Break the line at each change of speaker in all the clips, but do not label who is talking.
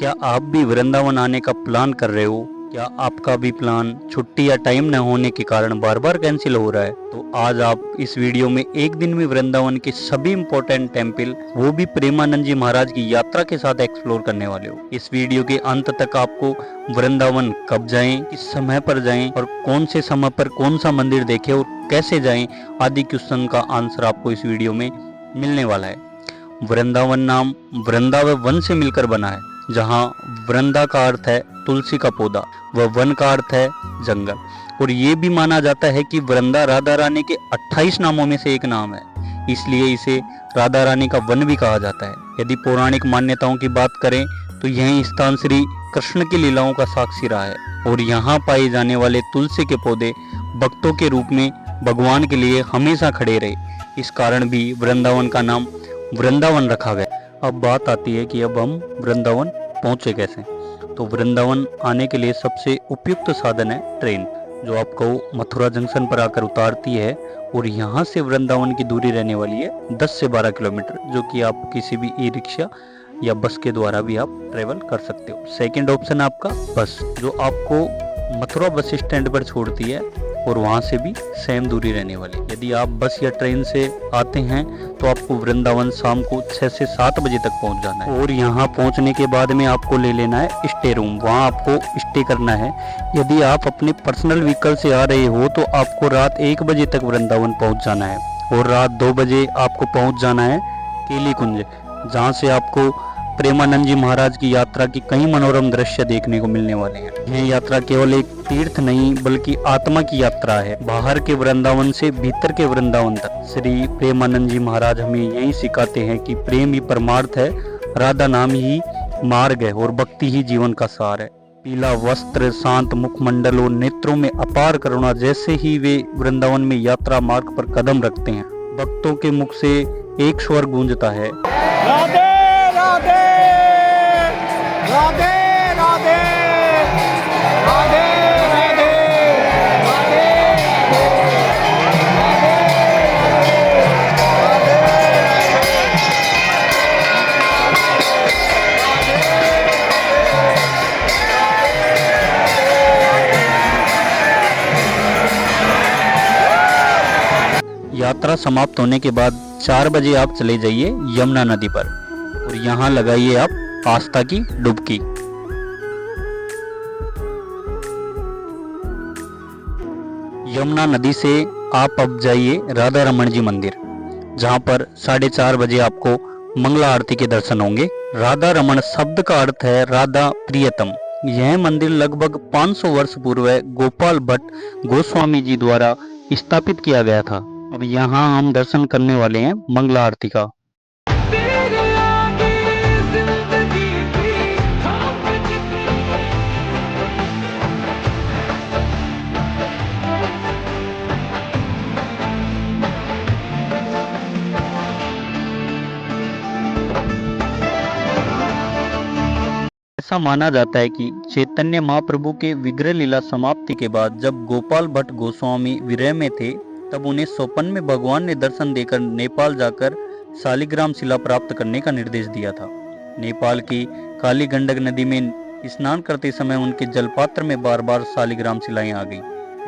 क्या आप भी वृंदावन आने का प्लान कर रहे हो? क्या आपका भी प्लान छुट्टी या टाइम न होने के कारण बार बार कैंसिल हो रहा है? तो आज आप इस वीडियो में एक दिन में वृंदावन के सभी इम्पोर्टेंट टेम्पल, वो भी प्रेमानंद जी महाराज की यात्रा के साथ एक्सप्लोर करने वाले हो। इस वीडियो के अंत तक आपको वृंदावन कब जाएं, किस समय पर जाएं और कौन से समय पर कौन सा मंदिर देखें और कैसे जाएं आदि क्वेश्चन का आंसर आपको इस वीडियो में मिलने वाला है। वृंदावन नाम वृंदावन वन से मिलकर बना है, जहाँ वृंदा का अर्थ है तुलसी का पौधा व वन का अर्थ है जंगल। और ये भी माना जाता है कि वृंदा राधा रानी के 28 नामों में से एक नाम है, इसलिए इसे राधा रानी का वन भी कहा जाता है। यदि पौराणिक मान्यताओं की बात करें तो यह स्थान श्री कृष्ण की लीलाओं का साक्षी रहा है और यहाँ पाए जाने वाले तुलसी के पौधे भक्तों के रूप में भगवान के लिए हमेशा खड़े रहे। इस कारण भी वृंदावन का नाम वृंदावन रखा गया। अब बात आती है कि अब हम वृंदावन पहुंचे कैसे। तो वृंदावन आने के लिए सबसे उपयुक्त साधन है ट्रेन, जो आपको मथुरा जंक्शन पर आकर उतारती है और यहाँ से वृंदावन की दूरी रहने वाली है 10 से 12 किलोमीटर, जो कि आप किसी भी ई रिक्शा या बस के द्वारा भी आप ट्रेवल कर सकते हो। सेकंड ऑप्शन है आपका बस, जो आपको मथुरा बस स्टैंड पर छोड़ती है और वहाँ से भी सेम दूरी रहने वाली। यदि आप बस या ट्रेन से आते हैं तो आपको वृंदावन शाम को 6 से 7 बजे तक पहुँच जाना है और यहाँ पहुँचने के बाद में आपको ले लेना है स्टे रूम, वहाँ आपको स्टे करना है। यदि आप अपने पर्सनल व्हीकल से आ रहे हो तो आपको रात 1 बजे तक वृंदावन पहुँच जाना है और रात 2 बजे आपको पहुँच जाना है केली कुंज, जहाँ से आपको प्रेमानंद जी महाराज की यात्रा की कई मनोरम दृश्य देखने को मिलने वाले हैं। यह यात्रा केवल एक तीर्थ नहीं बल्कि आत्मा की यात्रा है, बाहर के वृंदावन से भीतर के वृंदावन तक। श्री प्रेमानंद जी महाराज हमें यही सिखाते हैं कि प्रेम ही परमार्थ है, राधा नाम ही मार्ग है और भक्ति ही जीवन का सार है। पीला वस्त्र, शांत मुखमंडल और नेत्रों में अपार करुणा, जैसे ही वे वृंदावन में यात्रा मार्ग पर कदम रखते हैं, भक्तों के मुख से एक स्वर गूंजता है,
राधे राधे राधे राधे राधे राधे
यात्रा समाप्त होने के बाद 4 बजे आप चले जाइए यमुना नदी पर और यहाँ लगाइए आप आस्था की डुबकी। यमुना नदी से आप अब जाइए राधा रमण जी मंदिर, जहाँ पर 4:30 बजे आपको मंगला आरती के दर्शन होंगे। राधा रमण शब्द का अर्थ है राधा प्रियतम। यह मंदिर लगभग 500 वर्ष पूर्व गोपाल भट्ट गोस्वामी जी द्वारा स्थापित किया गया था। अब यहाँ हम दर्शन करने वाले हैं मंगला आरती का। ऐसा माना जाता है कि चैतन्य महाप्रभु के विग्रह लीला समाप्ति के बाद जब गोपाल भट्ट गोस्वामी विरह में थे, तब उन्हें स्वप्न में भगवान ने दर्शन देकर नेपाल जाकर शालिग्राम शिला प्राप्त करने का निर्देश दिया था। नेपाल की काली गंडक नदी में स्नान करते समय उनके जलपात्र में बार बार शालिग्राम शिलाएं आ गई।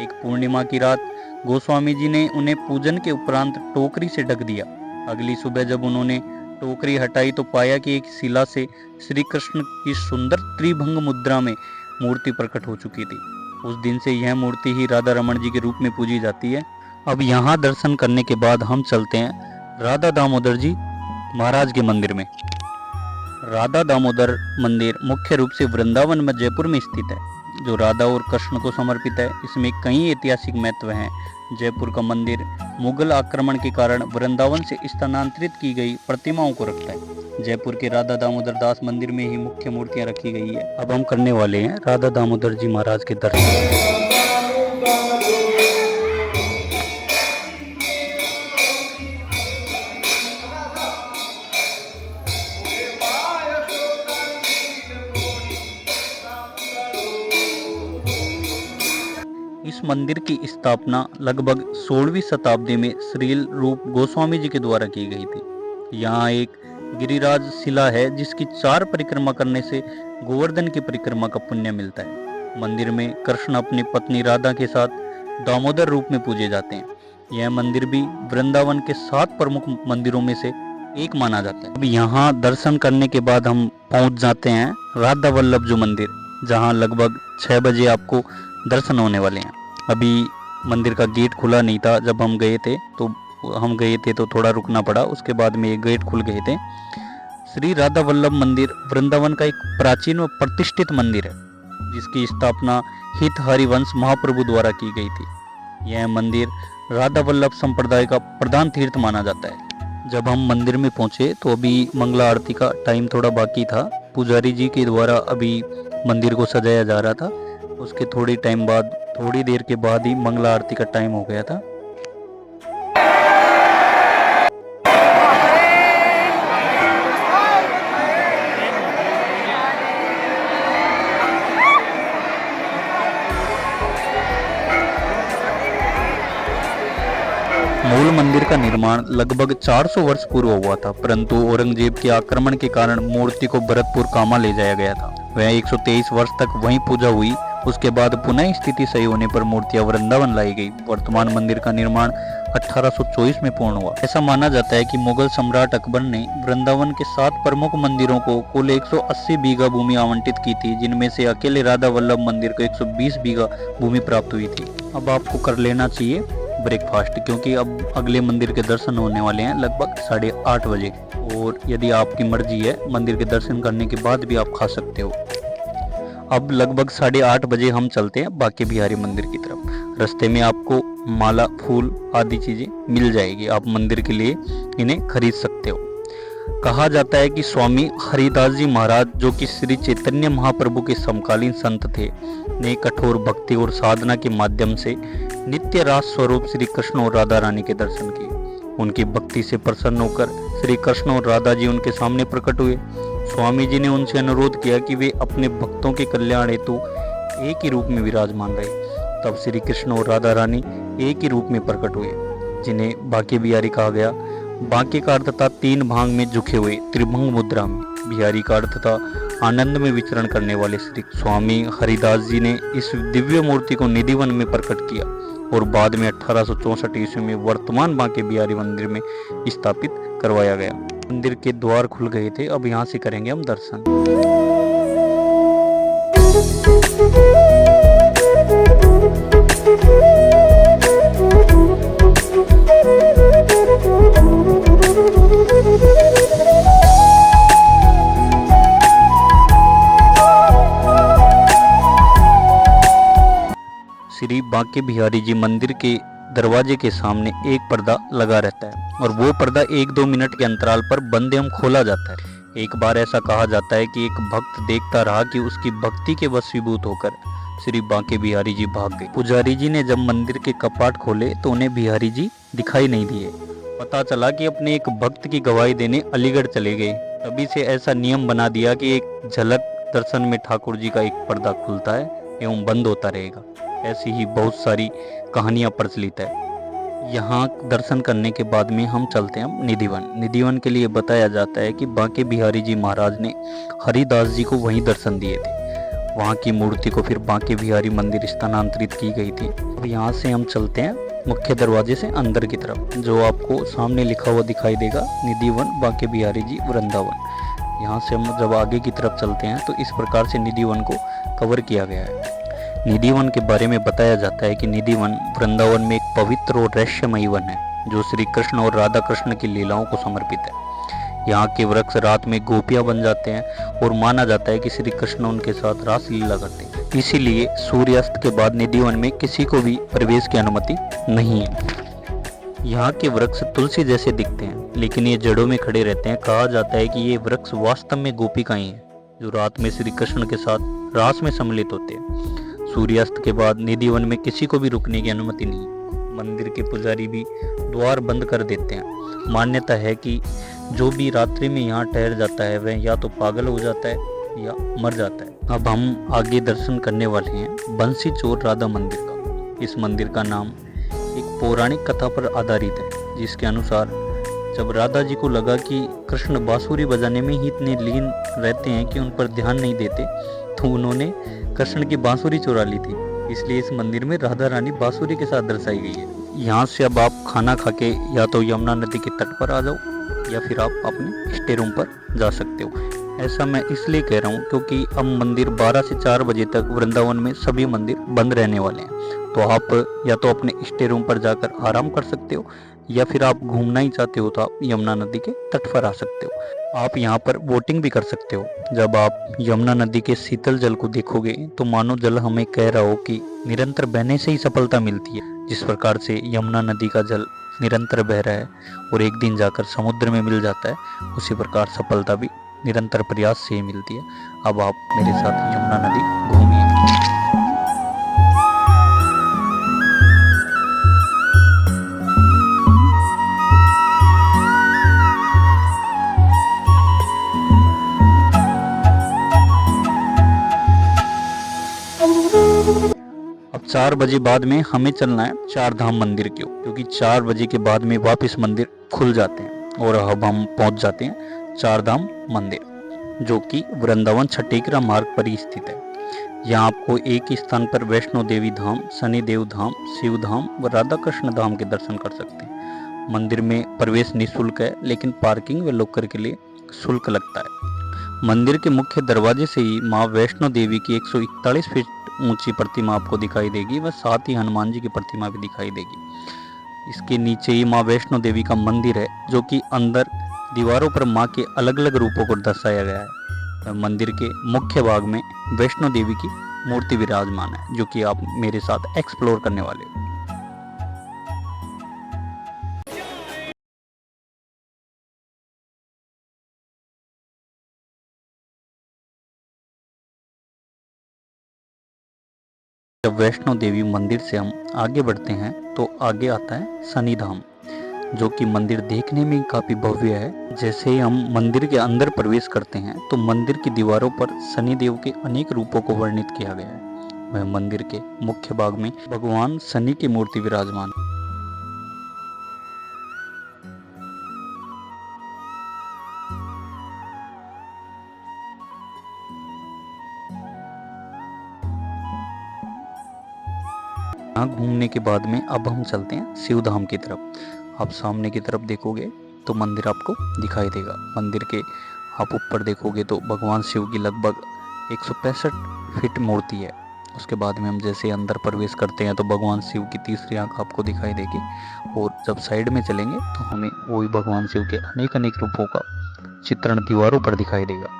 एक पूर्णिमा की रात गोस्वामी जी ने उन्हें पूजन के उपरांत टोकरी से ढक दिया। अगली सुबह जब उन्होंने टोकरी हटाई तो पाया कि एक शिला से श्री कृष्ण की सुंदर त्रिभंग मुद्रा में मूर्ति प्रकट हो चुकी थी। उस दिन से यह मूर्ति ही राधा रमण जी के रूप में पूजी जाती है। अब यहाँ दर्शन करने के बाद हम चलते हैं राधा दामोदर जी महाराज के मंदिर में। राधा दामोदर मंदिर मुख्य रूप से वृंदावन में जयपुर में स्थित है, जो राधा और कृष्ण को समर्पित है। इसमें कई ऐतिहासिक महत्व हैं। जयपुर का मंदिर मुगल आक्रमण के कारण वृंदावन से स्थानांतरित की गई प्रतिमाओं को रखता है। जयपुर के राधा दामोदर दास मंदिर में ही मुख्य मूर्तियां रखी गई है। अब हम करने वाले हैं राधा दामोदर जी महाराज के दर्शन। इस मंदिर की स्थापना लगभग 16वीं शताब्दी में श्रील रूप गोस्वामी जी के द्वारा की गई थी। यहाँ एक गिरिराज शिला है जिसकी 4 परिक्रमा करने से गोवर्धन की परिक्रमा का पुण्य मिलता है। मंदिर में कृष्ण अपनी पत्नी राधा के साथ दामोदर रूप में पूजे जाते हैं। यह मंदिर भी वृंदावन के 7 प्रमुख मंदिरों में से एक माना जाता है। अब यहाँ दर्शन करने के बाद हम पहुँच जाते हैं राधा वल्लभ जो मंदिर, जहाँ लगभग 6 बजे आपको दर्शन होने वाले हैं। अभी मंदिर का गेट खुला नहीं था जब हम गए थे, तो थोड़ा रुकना पड़ा। उसके बाद में ये गेट खुल गए थे। श्री राधा वल्लभ मंदिर वृंदावन का एक प्राचीन और प्रतिष्ठित मंदिर है, जिसकी स्थापना हित हरिवंश महाप्रभु द्वारा की गई थी। यह मंदिर राधा वल्लभ संप्रदाय का प्रधान तीर्थ माना जाता है। जब हम मंदिर में पहुंचे तो अभी मंगला आरती का टाइम थोड़ा बाकी था। पुजारी जी के द्वारा अभी मंदिर को सजाया जा रहा था। उसके थोड़ी देर के बाद ही मंगला आरती का टाइम हो गया था। मूल मंदिर का निर्माण लगभग 400 वर्ष पूर्व हुआ था, परंतु औरंगजेब के आक्रमण के कारण मूर्ति को भरतपुर कामा ले जाया गया था। वह 123 वर्ष तक वहीं पूजा हुई। उसके बाद पुनः स्थिति सही होने पर मूर्तियां वृंदावन लाई गई। वर्तमान मंदिर का निर्माण 1824 में पूर्ण हुआ। ऐसा माना जाता है कि मुगल सम्राट अकबर ने वृंदावन के 7 प्रमुख मंदिरों को कुल 180 बीघा भूमि आवंटित की थी, जिनमें से अकेले राधा वल्लभ मंदिर को 120 बीघा भूमि प्राप्त हुई थी। अब आपको कर लेना चाहिए ब्रेकफास्ट, क्योंकि अब अगले मंदिर के दर्शन होने वाले हैं लगभग 8:30 बजे। और यदि आपकी मर्जी है, मंदिर के दर्शन करने के बाद भी आप खा सकते हो। अब लगभग 8:30 बजे हम चलते हैं बांके बिहारी मंदिर की तरफ। रास्ते में आपको माला, फूल आदि चीजें मिल जाएगी। आप मंदिर के लिए इन्हें खरीद सकते हो। कहा जाता है कि स्वामी हरिदास जी महाराज, जो कि श्री चैतन्य महाप्रभु के समकालीन संत थे, ने कठोर भक्ति और साधना के माध्यम से नित्य रास स्वरूप श्री कृष्ण और राधा रानी के दर्शन किए। उनकी भक्ति से प्रसन्न होकर श्री कृष्ण और राधा जी उनके सामने प्रकट हुए। स्वामी जी ने उनसे अनुरोध किया कि वे अपने भक्तों के कल्याण हेतु एक ही रूप में विराजमान रहे। तब श्री कृष्ण और राधा रानी एक ही रूप में प्रकट हुए, जिन्हें बांके बिहारी कहा गया। बांके का अर्थ था 3 भाग में झुके हुए, त्रिभंग मुद्रा में। बिहारी का अर्थ था आनंद में विचरण करने वाले श्री। स्वामी हरिदास जी ने इस दिव्य मूर्ति को निधिवन में प्रकट किया और बाद में 1864 ईस्वी में वर्तमान बांके बिहारी मंदिर में स्थापित करवाया गया। मंदिर के द्वार खुल गए थे। अब यहाँ से करेंगे हम दर्शन। श्री बांके बिहारी जी मंदिर के दरवाजे के सामने एक पर्दा लगा रहता है और वो पर्दा 1-2 मिनट के अंतराल पर बंद एवं खोला जाता है। एक बार ऐसा कहा जाता है कि एक भक्त देखता रहा कि उसकी भक्ति के वशीभूत होकर श्री बांके बिहारी जी भाग गए। पुजारी जी ने जब मंदिर के कपाट खोले तो उन्हें बिहारी जी दिखाई नहीं दिए। पता चला कि अपने एक भक्त की गवाही देने अलीगढ़ चले गए। तभी से ऐसा नियम बना दिया कि एक झलक दर्शन में ठाकुर जी का एक पर्दा खुलता है एवं बंद होता रहेगा। ऐसी ही बहुत सारी कहानियां प्रचलित है। यहाँ दर्शन करने के बाद में हम चलते हैं निधिवन। निधिवन के लिए बताया जाता है कि बांके बिहारी जी महाराज ने हरिदास जी को वहीं दर्शन दिए थे। वहाँ की मूर्ति को फिर बांके बिहारी मंदिर स्थानांतरित की गई थी। अब यहाँ से हम चलते हैं मुख्य दरवाजे से अंदर की तरफ, जो आपको सामने लिखा हुआ दिखाई देगा, निधिवन बांके बिहारी जी वृंदावन। यहाँ से हम जब आगे की तरफ चलते हैं तो इस प्रकार से निधिवन को कवर किया गया है। निधिवन के बारे में बताया जाता है कि निधिवन वृंदावन में एक पवित्र और रहस्यमयी वन है, जो श्री कृष्ण और राधा कृष्ण की लीलाओं को समर्पित है। यहाँ के वृक्ष रात में गोपियां बन जाते हैं और माना जाता है कि श्री कृष्ण उनके साथ रास लीला करते हैं। इसीलिए सूर्यास्त के बाद निधिवन में किसी को भी प्रवेश की अनुमति नहीं है। यहाँ के वृक्ष तुलसी जैसे दिखते हैं, लेकिन ये जड़ों में खड़े रहते हैं। कहा जाता है कि ये वृक्ष वास्तव में गोपिकाएं हैं, जो रात में श्री कृष्ण के साथ रास में सम्मिलित होते हैं। सूर्यास्त के बाद निधिवन में किसी को भी रुकने की अनुमति नहीं। मंदिर के पुजारी भी द्वार बंद कर देते हैं। मान्यता है कि जो भी रात्रि में यहाँ ठहर जाता है वह या तो पागल हो जाता है या मर जाता है। अब हम आगे दर्शन करने वाले हैं बंसी चोर राधा मंदिर का। इस मंदिर का नाम एक पौराणिक कथा पर आधारित है, जिसके अनुसार जब राधा जी को लगा कि कृष्ण बांसुरी बजाने में ही इतने लीन रहते हैं कि उन पर ध्यान नहीं देते, तो उन्होंने कृष्ण की बांसुरी चुरा ली थी। इसलिए इस मंदिर में राधा रानी बांसुरी के साथ दर्शाई गई है। यहाँ से अब आप खाना खा के या तो यमुना नदी के तट पर आ जाओ या फिर आप अपने स्टे रूम पर जा सकते हो। ऐसा मैं इसलिए कह रहा हूँ क्योंकि अब मंदिर 12 से 4 बजे तक वृंदावन में सभी मंदिर बंद रहने वाले हैं। तो आप या तो अपने स्टे रूम पर जाकर आराम कर सकते हो या फिर आप घूमना ही चाहते हो तो आप यमुना नदी के तट पर आ सकते हो। आप यहाँ पर बोटिंग भी कर सकते हो। जब आप यमुना नदी के शीतल जल को देखोगे तो मानो जल हमें कह रहा हो कि निरंतर बहने से ही सफलता मिलती है। जिस प्रकार से यमुना नदी का जल निरंतर बह रहा है और एक दिन जाकर समुद्र में मिल जाता है, उसी प्रकार सफलता भी निरंतर प्रयास से ही मिलती है। अब आप मेरे साथ यमुना नदी घूमिए। अब 4 बजे बाद में हमें चलना है चार धाम मंदिर की ओर, क्योंकि 4 बजे के बाद में वापस मंदिर खुल जाते हैं और अब हम पहुंच जाते हैं चार धाम मंदिर, जो कि वृंदावन छठेकरा मार्ग पर ही स्थित है। यहाँ आपको एक ही स्थान पर वैष्णो देवी धाम, शनिदेव धाम, शिव धाम व राधा कृष्ण धाम के दर्शन कर सकते हैं। मंदिर में प्रवेश निःशुल्क है, लेकिन पार्किंग व लॉकर के लिए शुल्क लगता है। मंदिर के मुख्य दरवाजे से ही माँ वैष्णो देवी की 141 फीट ऊंची प्रतिमा आपको दिखाई देगी व साथ ही हनुमान जी की प्रतिमा भी दिखाई देगी। इसके नीचे ही माँ वैष्णो देवी का मंदिर है, जो कि अंदर दीवारों पर माँ के अलग अलग रूपों को दर्शाया गया है। मंदिर के मुख्य भाग में वैष्णो देवी की मूर्ति विराजमान है, जो कि आप मेरे साथ एक्सप्लोर करने वाले हो। जब वैष्णो देवी मंदिर से हम आगे बढ़ते हैं तो आगे आता है शनि धाम, जो कि मंदिर देखने में काफी भव्य है। जैसे ही हम मंदिर के अंदर प्रवेश करते हैं तो मंदिर की दीवारों पर शनि देव के अनेक रूपों को वर्णित किया गया है। वह मंदिर के मुख्य भाग में भगवान शनि की मूर्ति विराजमान है। यहाँ घूमने के बाद में अब हम चलते हैं शिव धाम की तरफ। आप सामने की तरफ देखोगे तो मंदिर आपको दिखाई देगा। मंदिर के आप ऊपर देखोगे तो भगवान शिव की लगभग 165 फीट मूर्ति है। उसके बाद में हम जैसे अंदर प्रवेश करते हैं तो भगवान शिव की तीसरी आंख आपको दिखाई देगी, और जब साइड में चलेंगे तो हमें वही भगवान शिव के अनेक अनेक रूपों का चित्रण दीवारों पर दिखाई देगा।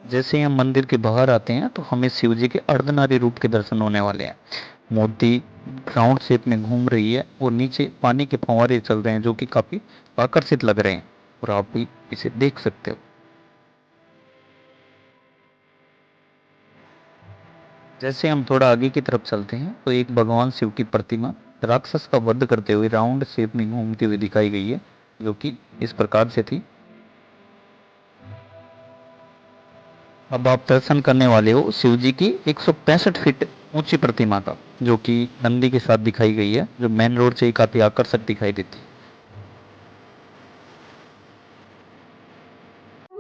जैसे ही हम मंदिर के बाहर आते हैं तो हमें शिव जी के अर्धनारी रूप के दर्शन होने वाले हैं। मूर्ति राउंड शेप में घूम रही है और नीचे पानी के फव्वारे चल रहे हैं, जो कि काफी आकर्षित लग रहे हैं, और आप भी इसे देख सकते हो। जैसे हम थोड़ा आगे की तरफ चलते हैं तो एक भगवान शिव की प्रतिमा राक्षस का वध करते हुए राउंड शेप में घूमती हुई दिखाई गई है, जो कि इस प्रकार से थी। अब आप दर्शन करने वाले हो शिव जी की 165 फीट ऊंची प्रतिमा का, जो कि नंदी के साथ दिखाई गई है, जो मेन रोड से ही काफी आकर्षक दिखाई देती है।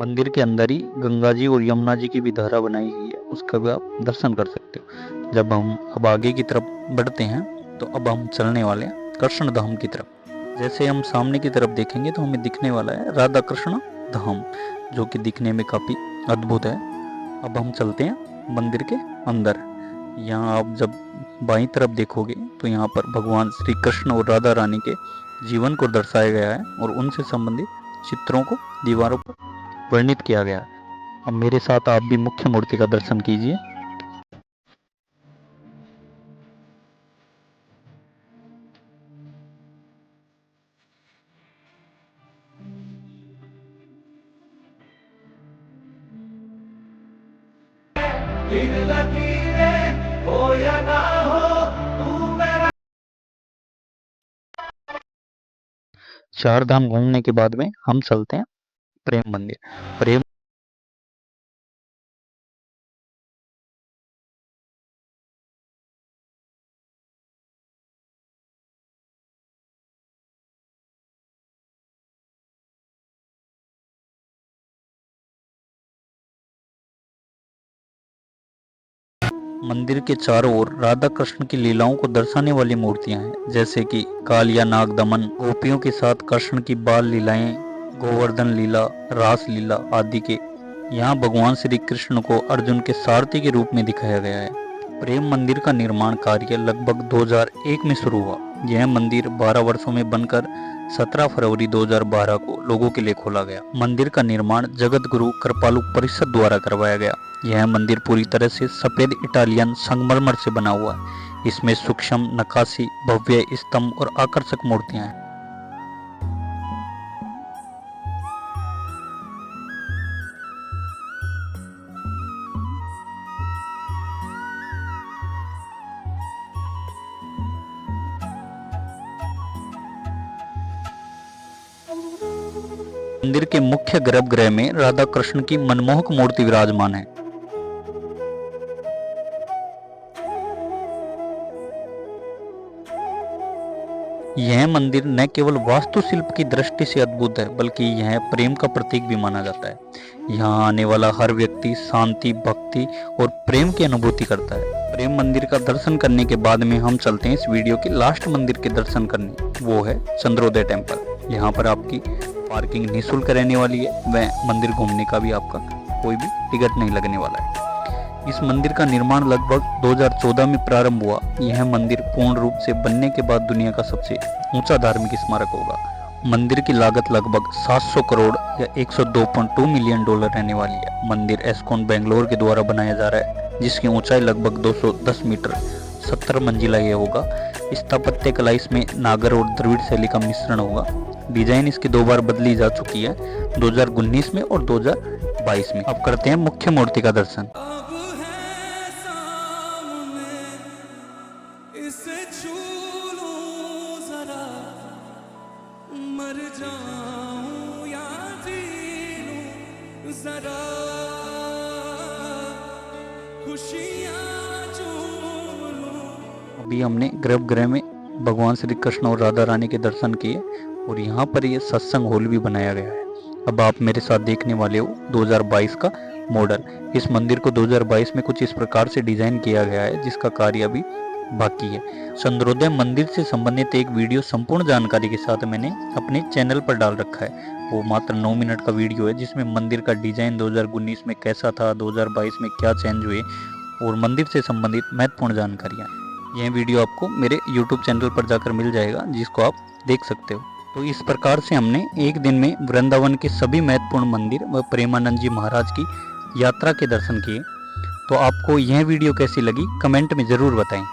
मंदिर के अंदर ही गंगा जी और यमुना जी की भी धारा बनाई गई है, उसका भी आप दर्शन कर सकते हो। जब हम अब आगे की तरफ बढ़ते हैं तो अब हम चलने वाले हैं कृष्ण धाम की तरफ। जैसे हम सामने की तरफ देखेंगे तो हमें दिखने वाला है राधा कृष्ण धाम, जो कि दिखने में काफी अद्भुत है। अब हम चलते हैं मंदिर के अंदर। यहाँ आप जब बाईं तरफ देखोगे तो यहाँ पर भगवान श्री कृष्ण और राधा रानी के जीवन को दर्शाया गया है और उनसे संबंधित चित्रों को दीवारों पर वर्णित किया गया है। अब मेरे साथ आप भी मुख्य मूर्ति का दर्शन कीजिए। चार धाम घूमने के बाद में हम चलते हैं प्रेम मंदिर। प्रेम मंदिर के चारों ओर राधा कृष्ण की लीलाओं को दर्शाने वाली मूर्तियां हैं, जैसे कि कालिया नाग दमन, गोपियों के साथ कृष्ण की बाल लीलाएं, गोवर्धन लीला, रास लीला आदि के। यहाँ भगवान श्री कृष्ण को अर्जुन के सारथी के रूप में दिखाया गया है। प्रेम मंदिर का निर्माण कार्य लगभग 2001 में शुरू हुआ। यह मंदिर 12 वर्षों में बनकर 17 फरवरी 2012 को लोगों के लिए खोला गया। मंदिर का निर्माण जगत गुरु कृपालु परिषद द्वारा करवाया गया। यह मंदिर पूरी तरह से सफेद इटालियन संगमरमर से बना हुआ है। इसमें सूक्ष्म नक्काशी, भव्य स्तंभ और आकर्षक मूर्तियां हैं। मंदिर के मुख्य गर्भगृह में राधा कृष्ण की मनमोहक मूर्ति विराजमान है। यह मंदिर न केवल वास्तुशिल्प की दृष्टि से अद्भुत है, बल्कि यह प्रेम का प्रतीक भी माना जाता है। यहाँ आने वाला हर व्यक्ति शांति, भक्ति और प्रेम की अनुभूति करता है। प्रेम मंदिर का दर्शन करने के बाद में हम चलते हैं इस वीडियो के लास्ट मंदिर के दर्शन करने, वो है चंद्रोदय टेम्पल। यहाँ पर आपकी पार्किंग निःशुल्क रहने वाली है, वह मंदिर घूमने का भी आपका कोई भी टिकट नहीं लगने वाला है। इस मंदिर का निर्माण लगभग 2014 में प्रारंभ हुआ। यह मंदिर पूर्ण रूप से बनने के बाद दुनिया का सबसे ऊंचा धार्मिक स्मारक होगा। मंदिर की लागत लगभग 700 करोड़ या 102.2 मिलियन डॉलर रहने वाली है। मंदिर एस्कॉन बेंगलोर के द्वारा बनाया जा रहा है, जिसकी ऊंचाई लगभग 210 मीटर 70 मंजिला यह होगा। स्थापत्य कला इसमें नागर और द्रविड़ शैली का मिश्रण होगा। डिजाइन इसकी 2 बार बदली जा चुकी है, 2019 में और 2022 में। अब करते हैं मुख्य मूर्ति का दर्शन। अभी हमने गर्भगृह में भगवान श्री कृष्ण और राधा रानी के दर्शन किए और यहाँ पर ये सत्संग हॉल भी बनाया गया है। अब आप मेरे साथ देखने वाले हो 2022 का मॉडल। इस मंदिर को 2022 में कुछ इस प्रकार से डिजाइन किया गया है, जिसका कार्य अभी बाकी है। चंद्रोदय मंदिर से संबंधित एक वीडियो संपूर्ण जानकारी के साथ मैंने अपने चैनल पर डाल रखा है। वो मात्र 9 मिनट का वीडियो है, जिसमें मंदिर का डिजाइन 2019 में कैसा था, 2022 में क्या चेंज हुए और मंदिर से संबंधित महत्वपूर्ण जानकारियाँ। यह वीडियो आपको मेरे YouTube चैनल पर जाकर मिल जाएगा, जिसको आप देख सकते हो। तो इस प्रकार से हमने एक दिन में वृंदावन के सभी महत्वपूर्ण मंदिर व प्रेमानंद जी महाराज की यात्रा के दर्शन किए। तो आपको यह वीडियो कैसी लगी कमेंट में ज़रूर बताएं।